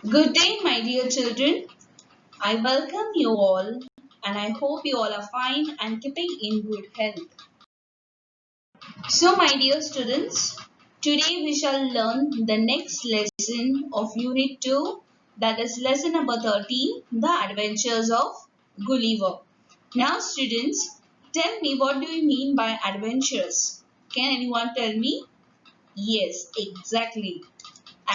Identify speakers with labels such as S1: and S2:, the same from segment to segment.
S1: Good day, my dear children. I welcome you all and I hope you all are fine and keeping in good health. So, my dear students, today we shall learn the next lesson of Unit 2, that is lesson number 13, The Adventures of Gulliver. Now, students, tell me, what do you mean by adventures? Can anyone tell me? Yes, exactly.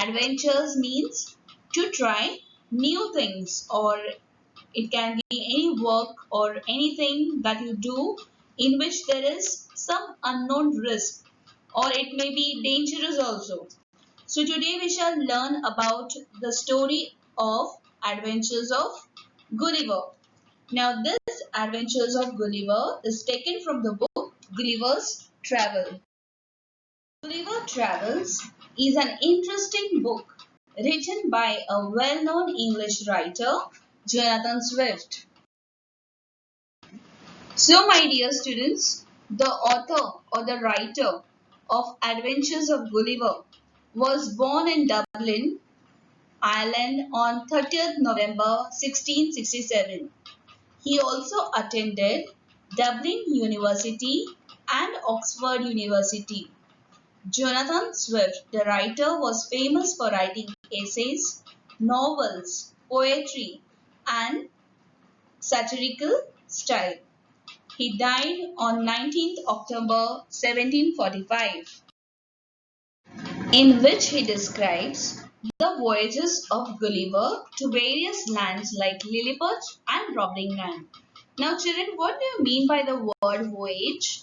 S1: Adventures means to try new things, or it can be any work or anything that you do in which there is some unknown risk, or it may be dangerous also. So today we shall learn about the story of Adventures of Gulliver. Now this Adventures of Gulliver is taken from the book Gulliver's Travel. Gulliver Travels is an interesting book written by a well-known English writer, Jonathan Swift. So, my dear students, the author or the writer of Adventures of Gulliver was born in Dublin, Ireland on 30th November 1667. He also attended Dublin University and Oxford University. Jonathan Swift, the writer, was famous for writing essays, novels, poetry, and satirical style. He died on 19th October 1745, in which he describes the voyages of Gulliver to various lands like Lilliput and Brobdingnag. Now, children, what do you mean by the word voyage?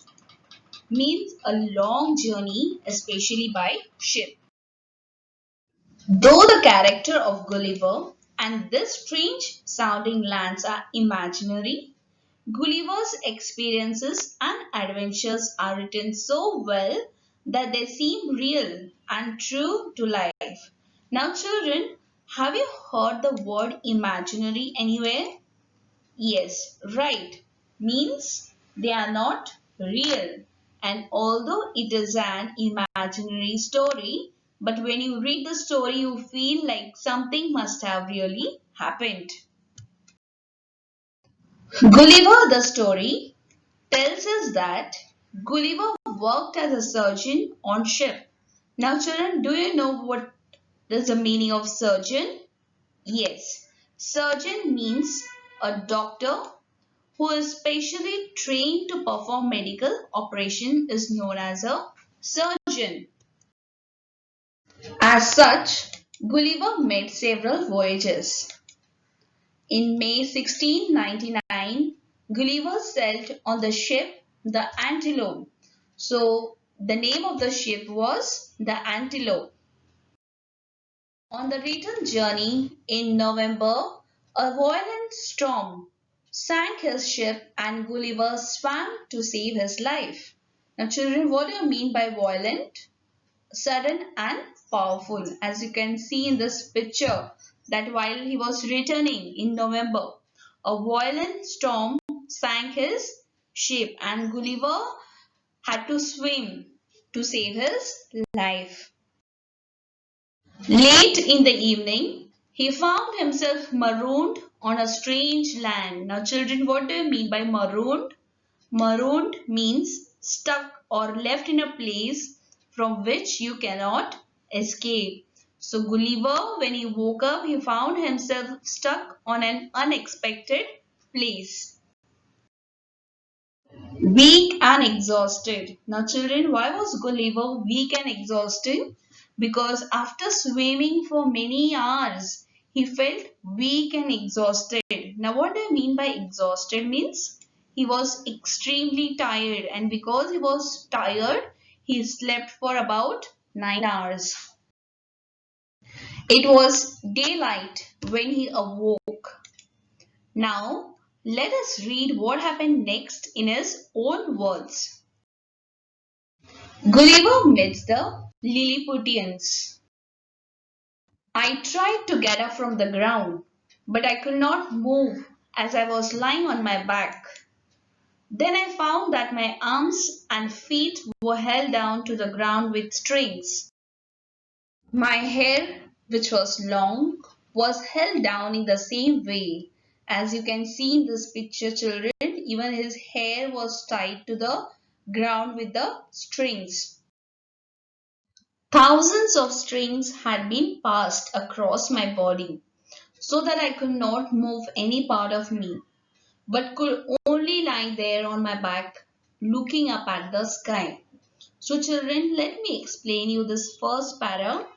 S1: Means a long journey, especially by ship. Though the character of Gulliver and this strange sounding lands are imaginary, Gulliver's experiences and adventures are written so well that they seem real and true to life. Now, children, have you heard the word imaginary anywhere? Yes, right. Means they are not real. And although it is an imaginary story, but when you read the story, you feel like something must have really happened. Gulliver the story tells us that Gulliver worked as a surgeon on ship. Now, children, do you know what is the meaning of surgeon? Yes, surgeon means a doctor who is specially trained to perform medical operation is known as a surgeon. As such, Gulliver made several voyages. In May 1699, Gulliver sailed on the ship the Antelope. So the name of the ship was the Antelope. On the return journey in November, a violent storm sank his ship and Gulliver swam to save his life. Now, children, what do you mean by violent? Sudden and powerful. As you can see in this picture, that while he was returning in November, a violent storm sank his ship and Gulliver had to swim to save his life. Late in the evening, he found himself marooned on a strange land. Now, children, what do you mean by marooned? Marooned means stuck or left in a place from which you cannot escape. So, Gulliver, when he woke up, he found himself stuck on an unexpected place. Weak and exhausted. Now, children, why was Gulliver weak and exhausted? Because after swimming for many hours, he felt weak and exhausted. Now, what do I mean by exhausted? Means he was extremely tired, and because he was tired, he slept for about 9 hours. It was daylight when he awoke. Now, let us read what happened next in his own words. Gulliver meets the Lilliputians. I tried to get up from the ground, but I could not move as I was lying on my back. Then I found that my arms and feet were held down to the ground with strings. My hair, which was long, was held down in the same way. As you can see in this picture, children, even his hair was tied to the ground with the strings. Thousands of strings had been passed across my body so that I could not move any part of me, but could only lie there on my back looking up at the sky. So children, let me explain you this first para.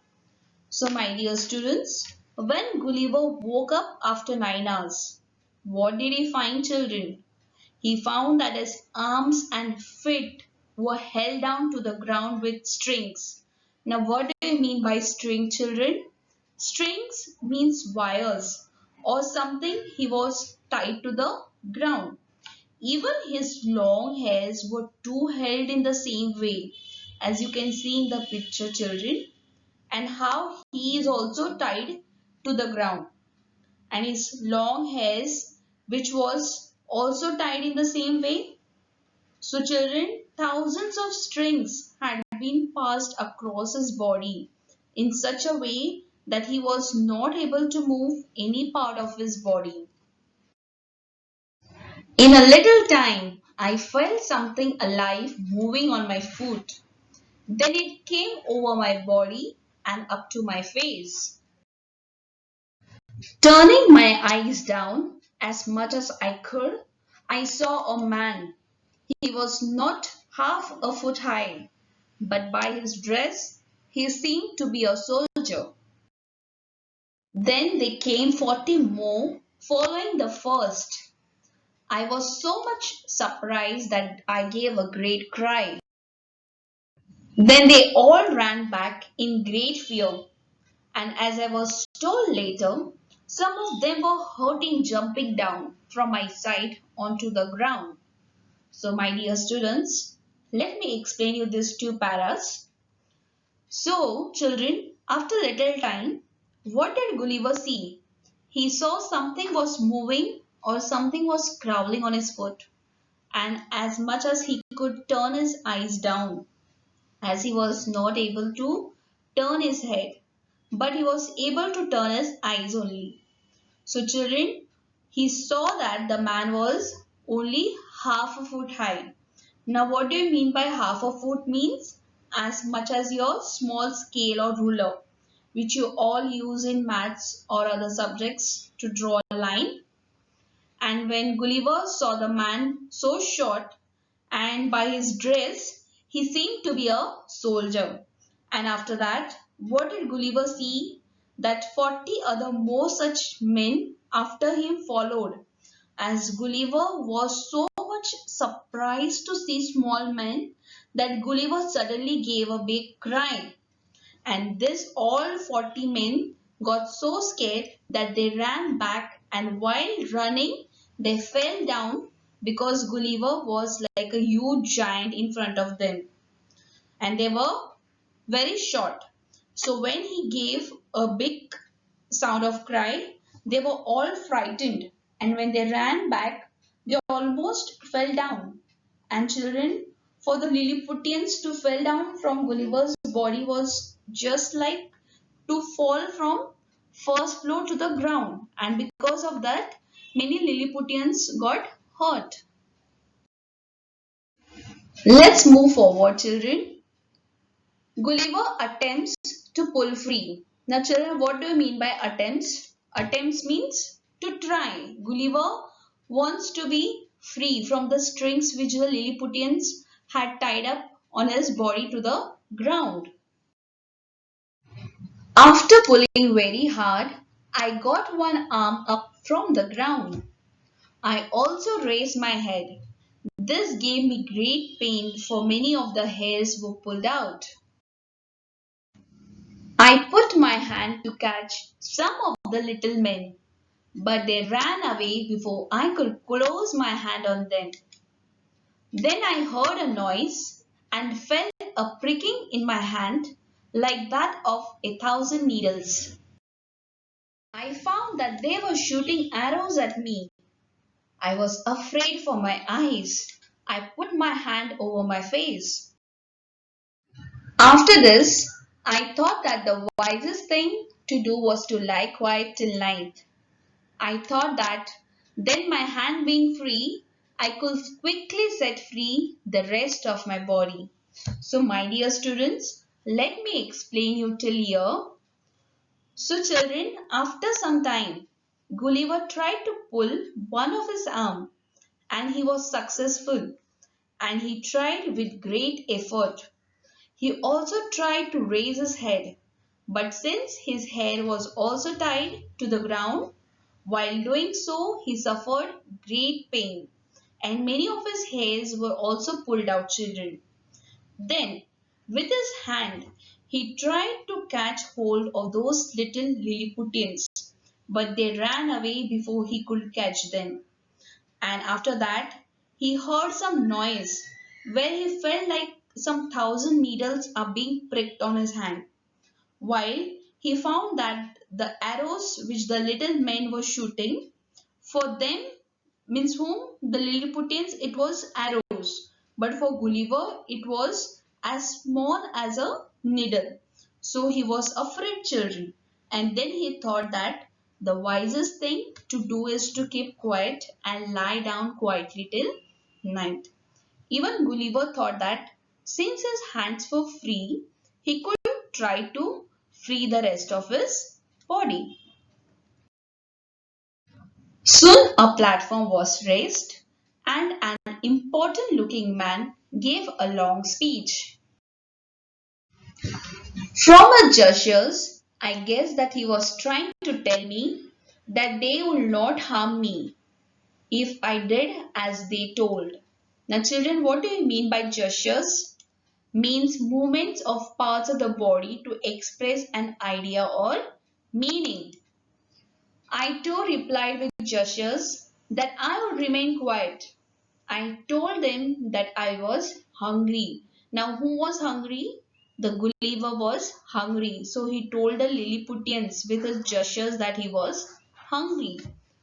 S1: So my dear students, when Gulliver woke up after 9 hours, what did he find, children? He found that his arms and feet were held down to the ground with strings. Now what do you mean by string, children? Strings means wires or something he was tied to the ground. Even his long hairs were too held in the same way, as you can see in the picture, children, and how he is also tied to the ground, and his long hairs which was also tied in the same way. So children, thousands of strings had been passed across his body in such a way that he was not able to move any part of his body. In a little time, I felt something alive moving on my foot. Then it came over my body and up to my face. Turning my eyes down as much as I could, I saw a man. He was not half a foot high, but by his dress he seemed to be a soldier. Then they came 40 more, following the first. I was so much surprised that I gave a great cry. Then they all ran back in great fear, and as I was told later, some of them were hurting jumping down from my side onto the ground. So my dear students, let me explain you these two paras. So children, after little time, what did Gulliver see? He saw something was moving or something was crawling on his foot, and as much as he could turn his eyes down, as he was not able to turn his head, but he was able to turn his eyes only. So children, he saw that the man was only half a foot high. Now what do you mean by half a foot means? As much as your small scale or ruler, which you all use in maths or other subjects to draw a line. And when Gulliver saw the man so short, and by his dress he seemed to be a soldier. And after that, what did Gulliver see? That 40 other more such men after him followed. As Gulliver was so much surprised to see small men that Gulliver suddenly gave a big cry. And this all 40 men got so scared that they ran back, and while running they fell down because Gulliver was like a huge giant in front of them, and they were very short. So when he gave a big sound of cry, they were all frightened, and when they ran back, they almost fell down. And children, for the Lilliputians to fall down from Gulliver's body was just like to fall from first floor to the ground, and because of that, many Lilliputians got hurt. Let's move forward, children. Gulliver attempts to pull free. Now children, what do you mean by attempts? Attempts means to try. Gulliver wants to be free from the strings which the Lilliputians had tied up on his body to the ground. After pulling very hard, I got one arm up from the ground. I also raised my head. This gave me great pain, for many of the hairs were pulled out. I put my hand to catch some of the little men, but they ran away before I could close my hand on them. Then I heard a noise and felt a pricking in my hand like that of 1,000 needles. I found that they were shooting arrows at me. I was afraid for my eyes. I put my hand over my face. After this, I thought that the wisest thing to do was to lie quiet till night. I thought that then my hand being free, I could quickly set free the rest of my body. So my dear students, let me explain you till here. So children, after some time, Gulliver tried to pull one of his arm and he was successful, and he tried with great effort. He also tried to raise his head, but since his hair was also tied to the ground, while doing so he suffered great pain, and many of his hairs were also pulled out, children. Then, with his hand, he tried to catch hold of those little Lilliputians, but they ran away before he could catch them. And after that, he heard some noise where he felt like some thousand needles are being pricked on his hand. While he found that the arrows which the little men were shooting, for them, means whom? The Lilliputians, it was arrows. But for Gulliver, it was as small as a needle. So he was afraid, children. And then he thought that the wisest thing to do is to keep quiet and lie down quietly till night. Even Gulliver thought that since his hands were free, he could try to free the rest of his body. Soon a platform was raised and an important looking man gave a long speech. From his gestures, I guess that he was trying to tell me that they would not harm me if I did as they told. Now children, what do you mean by gestures? Means movements of parts of the body to express an idea or meaning. I too replied with gestures that I would remain quiet. I told them that I was hungry. Now, who was hungry? The Gulliver was hungry. So he told the Lilliputians with his gestures that he was hungry.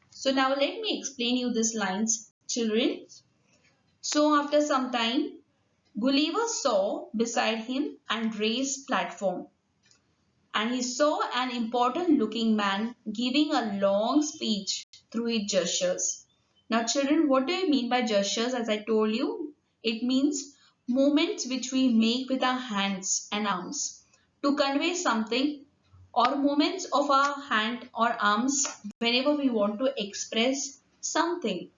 S1: So now let me explain you these lines, children. So after some time, Gulliver saw beside him and raised platform, and he saw an important looking man giving a long speech through his gestures. Now children, what do you mean by gestures? As I told you, it means movements which we make with our hands and arms to convey something, or movements of our hand or arms whenever we want to express something.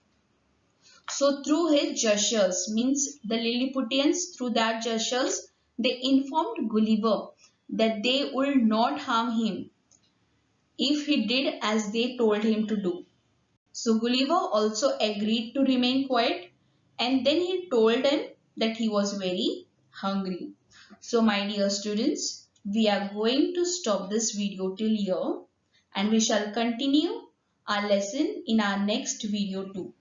S1: So through his gestures, means the Lilliputians, through that gestures, they informed Gulliver that they would not harm him if he did as they told him to do. So Gulliver also agreed to remain quiet, and then he told them that he was very hungry. So my dear students, we are going to stop this video till here, and we shall continue our lesson in our next video too.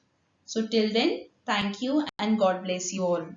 S1: So till then, thank you and God bless you all.